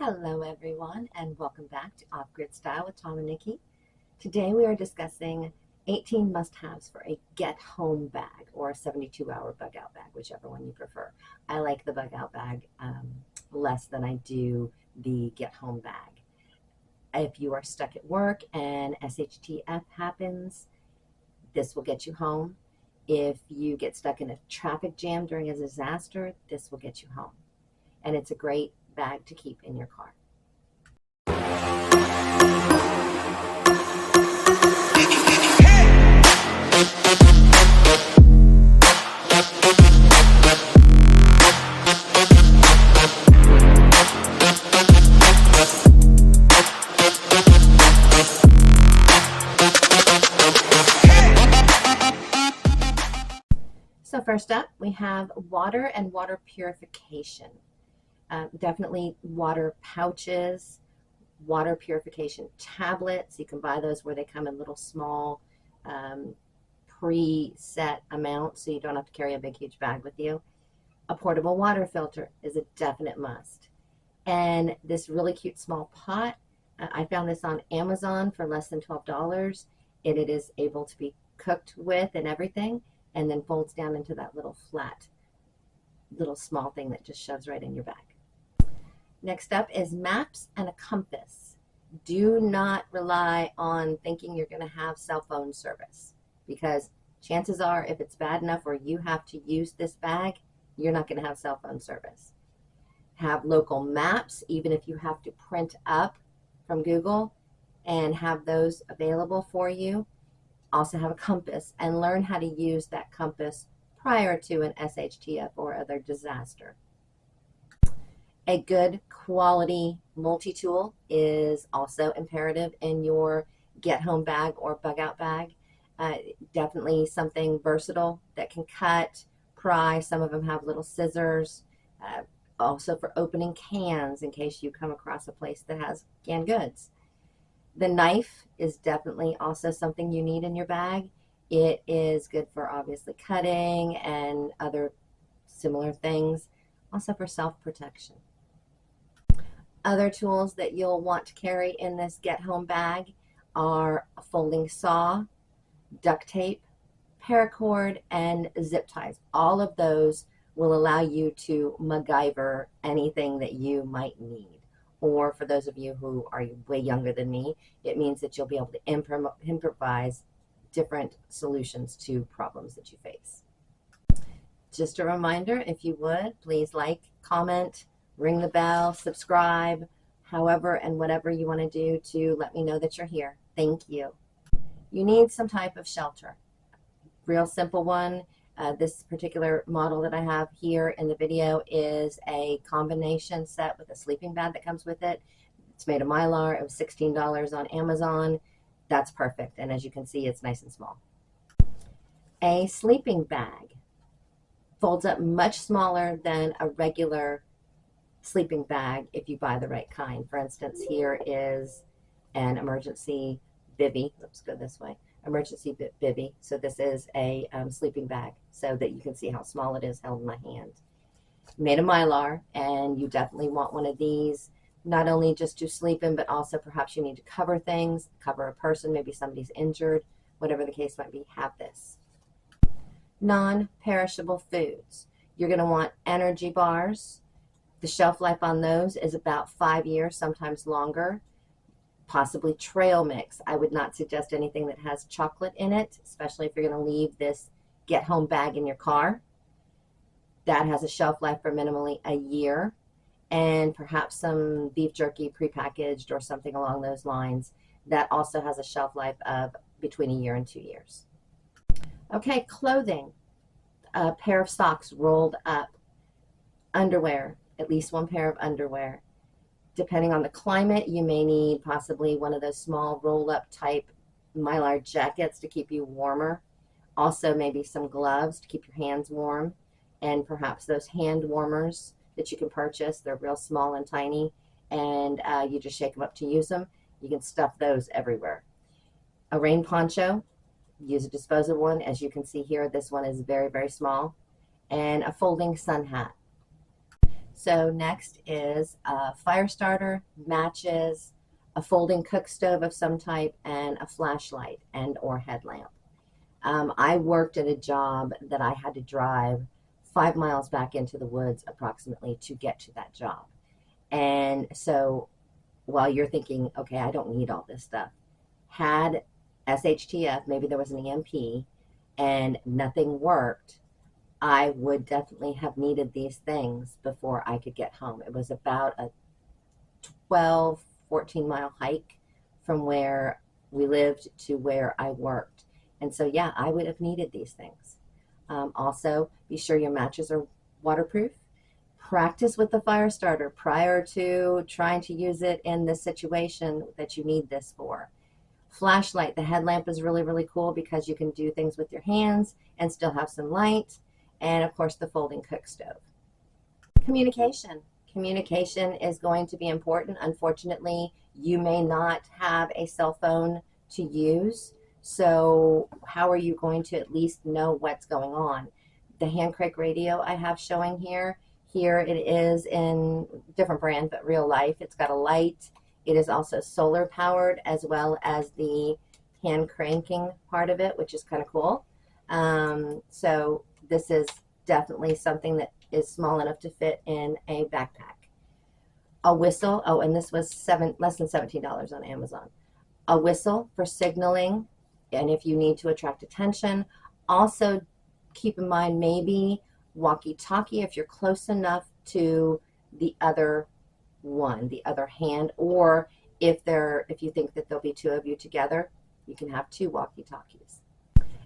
Hello everyone and welcome back to Off-Grid Style with Tom and Nikki. Today we are discussing 18 must-haves for a get-home bag or a 72-hour bug-out bag, whichever one you prefer. I like the bug-out bag less than I do the get-home bag. If you are stuck at work and SHTF happens, this will get you home. If you get stuck in a traffic jam during a disaster, this will get you home. And it's a great bag to keep in your car. So first up, we have water and water purification. Definitely water pouches, water purification tablets. You can buy those where they come in little small pre-set amounts so you don't have to carry a big huge bag with you. A portable water filter is a definite must. And this really cute small pot, I found this on Amazon for less than $12. And it is able to be cooked with and everything, and then folds down into that little flat, little small thing that just shoves right in your bag. Next up is maps and a compass. Do not rely on thinking you're going to have cell phone service, because chances are if it's bad enough where you have to use this bag, you're not going to have cell phone service. Have local maps, even if you have to print up from Google, and have those available for you. Also have a compass and learn how to use that compass prior to an SHTF or other disaster. A good quality multi-tool is also imperative in your get-home bag or bug-out bag. Definitely something versatile that can cut, pry. Some of them have little scissors. Also for opening cans in case you come across a place that has canned goods. The knife is definitely also something you need in your bag. It is good for obviously cutting and other similar things. Also for self-protection. Other tools that you'll want to carry in this get-home bag are a folding saw, duct tape, paracord, and zip ties. All of those will allow you to MacGyver anything that you might need. Or for those of you who are way younger than me, it means that you'll be able to improvise different solutions to problems that you face. Just a reminder, if you would, please like, comment, ring the bell, subscribe, however and whatever you want to do to let me know that you're here. Thank you. You need some type of shelter. Real simple one. This particular model that I have here in the video is a combination set with a sleeping bag that comes with it. It's made of Mylar. It was $16 on Amazon. That's perfect. And as you can see, it's nice and small. A sleeping bag folds up much smaller than a regular sleeping bag if you buy the right kind. For instance, here is an emergency bivy. Let's go this way. Emergency bivy. So this is a sleeping bag so that you can see how small it is held in my hand. Made of Mylar, and you definitely want one of these, not only just to sleep in, but also perhaps you need to cover things, cover a person, maybe somebody's injured, whatever the case might be, have this. Non-perishable foods. You're going to want energy bars. The shelf life on those is about 5 years, sometimes longer. Possibly trail mix. I would not suggest anything that has chocolate in it, especially if you're going to leave this get-home bag in your car. That has a shelf life for minimally a year. And perhaps some beef jerky prepackaged or something along those lines. That also has a shelf life of between a year and 2 years. Okay, clothing. A pair of socks rolled up. Underwear. At least one pair of underwear. Depending on the climate, you may need possibly one of those small roll-up type Mylar jackets to keep you warmer. Also maybe some gloves to keep your hands warm, and perhaps those hand warmers that you can purchase. They're real small and tiny, and you just shake them up to use them. You can stuff those everywhere. A rain poncho, use a disposable one. As you can see here, this one is very, very small. And a folding sun hat. So next is a fire starter, matches, a folding cook stove of some type, and a flashlight and or headlamp. I worked at a job that I had to drive 5 miles back into the woods approximately to get to that job. And so while you're thinking, okay, I don't need all this stuff, had SHTF, maybe there was an EMP, and nothing worked, I would definitely have needed these things before I could get home. It was about a 12, 14-mile hike from where we lived to where I worked. And so, yeah, I would have needed these things. Also, be sure your matches are waterproof. Practice with the fire starter prior to trying to use it in the situation that you need this for. Flashlight, the headlamp is really, really cool because you can do things with your hands and still have some light. And of course, the folding cook stove. Communication. Communication is going to be important. Unfortunately, you may not have a cell phone to use. So how are you going to at least know what's going on? The hand crank radio I have showing here. Here it is in different brand, but real life. It's got a light. It is also solar powered as well as the hand cranking part of it, which is kind of cool. So this is definitely something that is small enough to fit in a backpack. A whistle. Oh, and this was less than $17 on Amazon. A whistle for signaling, and if you need to attract attention. Also, keep in mind maybe walkie-talkie if you're close enough to the other one, the other hand, or if you think that there'll be two of you together, you can have two walkie-talkies.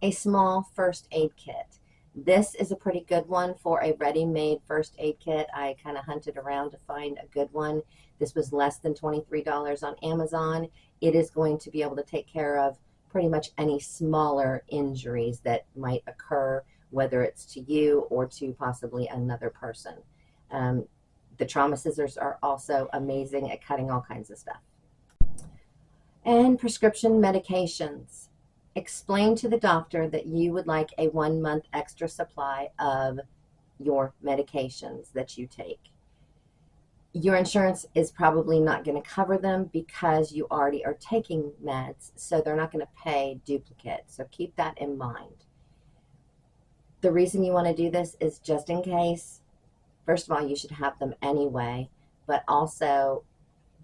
A small first aid kit. This is a pretty good one for a ready-made first aid kit. I kind of hunted around to find a good one. This was less than $23 on Amazon. It is going to be able to take care of pretty much any smaller injuries that might occur, whether it's to you or to possibly another person. The trauma scissors are also amazing at cutting all kinds of stuff. And prescription medications. Explain to the doctor that you would like a 1 month extra supply of your medications that you take. Your insurance is probably not going to cover them because you already are taking meds, so they're not going to pay duplicate. So keep that in mind. The reason you want to do this is just in case. First of all, you should have them anyway, but also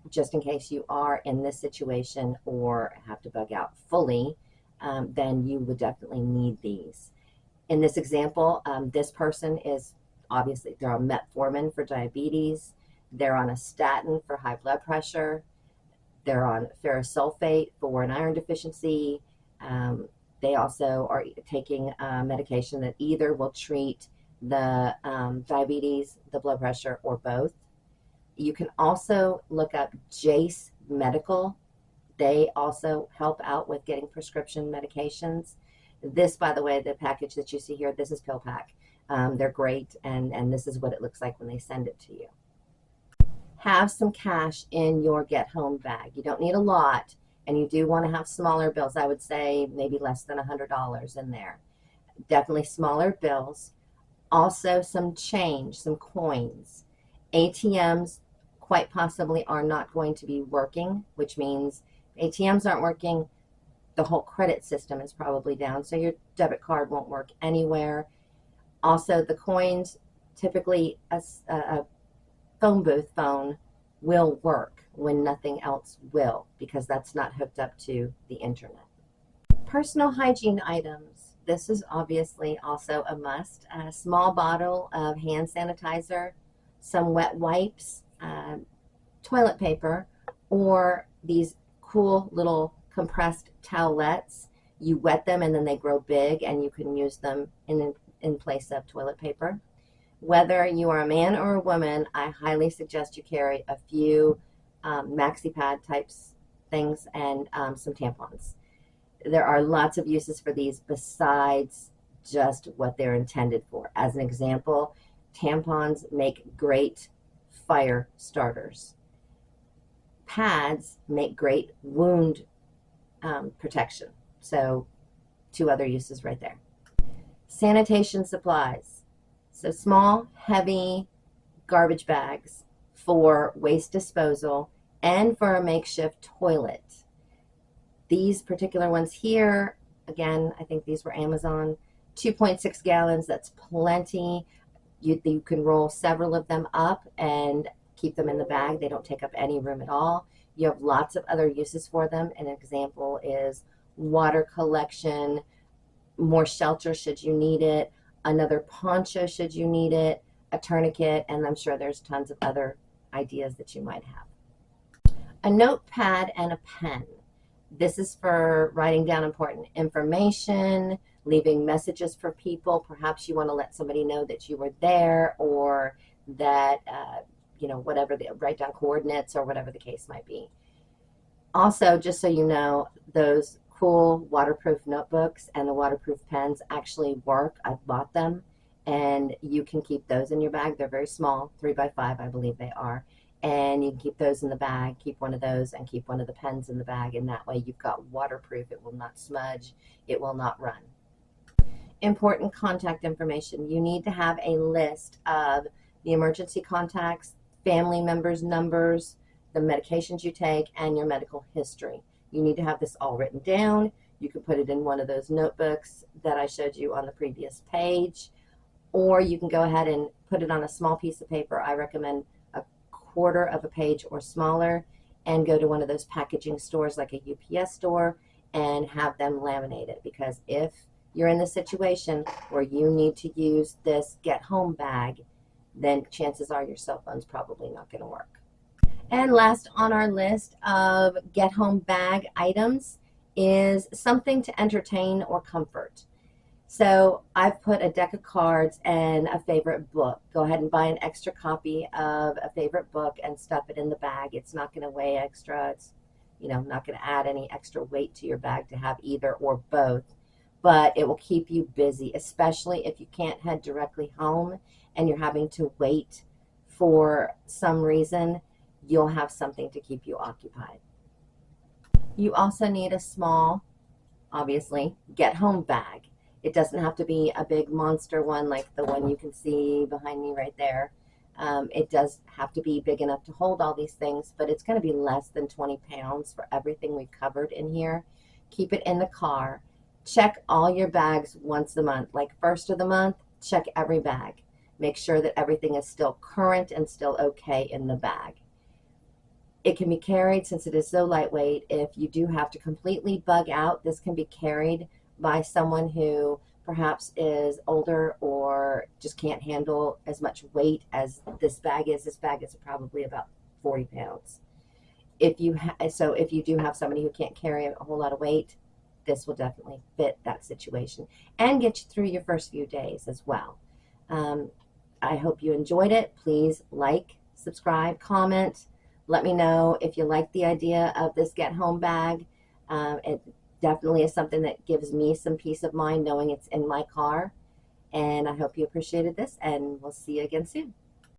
just in case you are in this situation or have to bug out fully, then you would definitely need these. In this example, this person is obviously, they're on metformin for diabetes. They're on a statin for high blood pressure. They're on ferrous sulfate for an iron deficiency. They also are taking medication that either will treat the diabetes, the blood pressure, or both. You can also look up Jace Medical. They also help out with getting prescription medications. This, by the way, the package that you see here, this is PillPack. They're great, and this is what it looks like when they send it to you. Have some cash in your get-home bag. You don't need a lot, and you do want to have smaller bills. I would say maybe less than $100 in there. Definitely smaller bills. Also some change, some coins. ATMs quite possibly are not going to be working, which means ATMs aren't working, the whole credit system is probably down, so your debit card won't work anywhere. Also, the coins, typically a phone booth phone will work when nothing else will, because that's not hooked up to the internet. Personal hygiene items. This is obviously also a must. A small bottle of hand sanitizer, some wet wipes, toilet paper, or these cool little compressed towelettes. You wet them and then they grow big and you can use them in place of toilet paper. Whether you are a man or a woman, I highly suggest you carry a few maxi pad types things and some tampons. There are lots of uses for these besides just what they're intended for. As an example, tampons make great fire starters. Pads make great wound protection. So 2 other uses right there. Sanitation supplies. So small, heavy garbage bags for waste disposal and for a makeshift toilet. These particular ones here, again, I think these were Amazon, 2.6 gallons, that's plenty. You can roll several of them up and keep them in the bag. They don't take up any room at all. You have lots of other uses for them. An example is water collection, more shelter should you need it, another poncho should you need it, a tourniquet, and I'm sure there's tons of other ideas that you might have. A notepad and a pen. This is for writing down important information, leaving messages for people. Perhaps you want to let somebody know that you were there, or that, whatever, write down coordinates or whatever the case might be. Also, just so you know, those cool waterproof notebooks and the waterproof pens actually work. I've bought them, and you can keep those in your bag. They're very small, 3x5, I believe they are. And you can keep those in the bag, keep one of those, and keep one of the pens in the bag, and that way you've got waterproof. It will not smudge, it will not run. Important contact information. You need to have a list of the emergency contacts, family members' numbers, the medications you take, and your medical history. You need to have this all written down. You can put it in one of those notebooks that I showed you on the previous page, or you can go ahead and put it on a small piece of paper. I recommend a quarter of a page or smaller, and go to one of those packaging stores like a UPS store and have them laminate it, because if you're in the situation where you need to use this get home bag, then chances are your cell phone's probably not going to work. And last on our list of get home bag items is something to entertain or comfort. So I've put a deck of cards and a favorite book. Go ahead and buy an extra copy of a favorite book and stuff it in the bag. It's not going to weigh extra. It's, not going to add any extra weight to your bag to have either or both. But it will keep you busy, especially if you can't head directly home and you're having to wait for some reason. You'll have something to keep you occupied. You also need a small, obviously, get home bag. It doesn't have to be a big monster one like the one you can see behind me right there. It does have to be big enough to hold all these things, but it's going to be less than 20 pounds for everything we've covered in here. Keep it in the car. Check all your bags once a month. Like first of the month, check every bag. Make sure that everything is still current and still okay in the bag. It can be carried, since it is so lightweight, if you do have to completely bug out, this can be carried by someone who perhaps is older or just can't handle as much weight as this bag is. This bag is probably about 40 pounds. If you do have somebody who can't carry a whole lot of weight, this will definitely fit that situation and get you through your first few days as well. I hope you enjoyed it. Please like, subscribe, comment. Let me know if you like the idea of this get home bag. It definitely is something that gives me some peace of mind knowing it's in my car. And I hope you appreciated this, and we'll see you again soon.